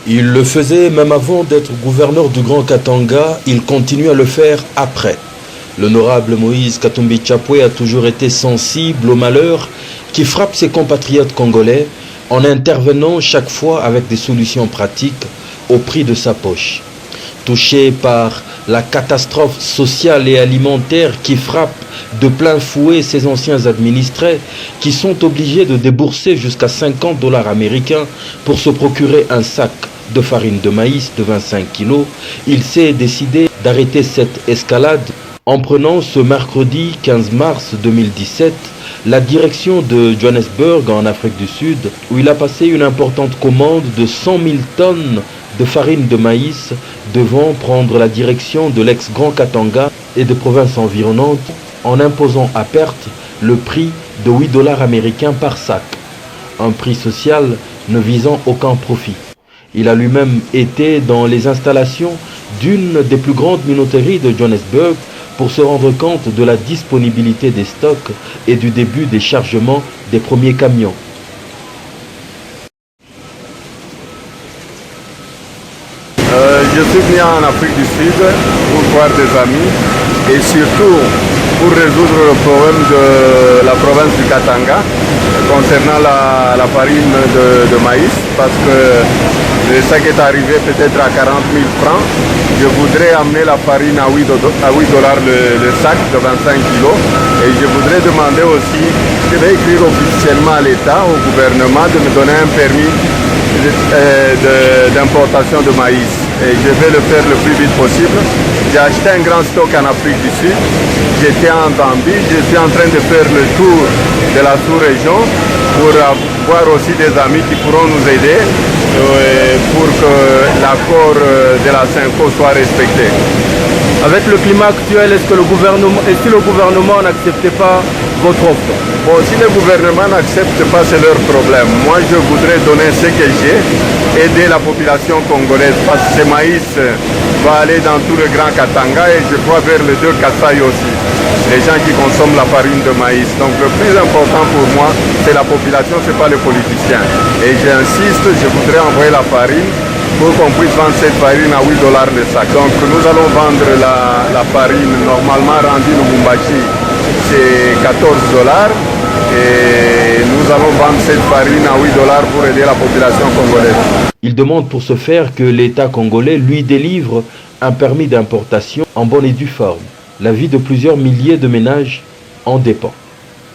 Il le faisait même avant d'être gouverneur du Grand Katanga, il continue à le faire après. L'honorable Moïse Katumbi Chapwe a toujours été sensible au malheur qui frappe ses compatriotes congolais en intervenant chaque fois avec des solutions pratiques au prix de sa poche. Touché par la catastrophe sociale et alimentaire qui frappe de plein fouet ses anciens administrés qui sont obligés de débourser jusqu'à 50 $ américains pour se procurer un sac de farine de maïs de 25 kg, il s'est décidé d'arrêter cette escalade en prenant ce mercredi 15 mars 2017 la direction de Johannesburg en Afrique du Sud où il a passé une importante commande de 100 000 tonnes de farine de maïs devant prendre la direction de l'ex-Grand Katanga et des provinces environnantes en imposant à perte le prix de 8 $ américains par sac, un prix social ne visant aucun profit. Il a lui-même été dans les installations d'une des plus grandes minoteries de Johannesburg pour se rendre compte de la disponibilité des stocks et du début des chargements des premiers camions. Je suis venu en Afrique du Sud pour voir des amis et surtout pour résoudre le problème de la province du Katanga concernant la farine de maïs parce que le sac est arrivé peut-être à 40 000 francs. Je voudrais amener la farine à 8 $ le sac de 25 kg et je voudrais demander aussi, je vais écrire officiellement à l'État, au gouvernement de me donner un permis d'importation de maïs et je vais le faire le plus vite possible. J'ai acheté un grand stock en Afrique du Sud, j'étais en Zambie, je suis en train de faire le tour de la sous-région pour avoir aussi des amis qui pourront nous aider pour que l'accord de la Cinco soit respecté. Avec le climat actuel, est-ce que le gouvernement n'acceptait pas votre offre? Bon, si le gouvernement n'accepte pas, c'est leur problème. Moi, je voudrais donner ce que j'ai, aider la population congolaise, parce que ce maïs va aller dans tout le Grand Katanga et je crois vers le 2 Kasaï aussi, les gens qui consomment la farine de maïs. Donc le plus important pour moi, c'est la population, c'est pas les politiciens. Et j'insiste, je voudrais envoyer la farine pour qu'on puisse vendre cette farine à 8 $ le sac. Donc nous allons vendre la farine normalement rendue au Lubumbashi, c'est 14 $ et nous allons vendre cette farine à 8 $ pour aider la population congolaise. Il demande pour ce faire que l'État congolais lui délivre un permis d'importation en bonne et due forme. La vie de plusieurs milliers de ménages en dépend.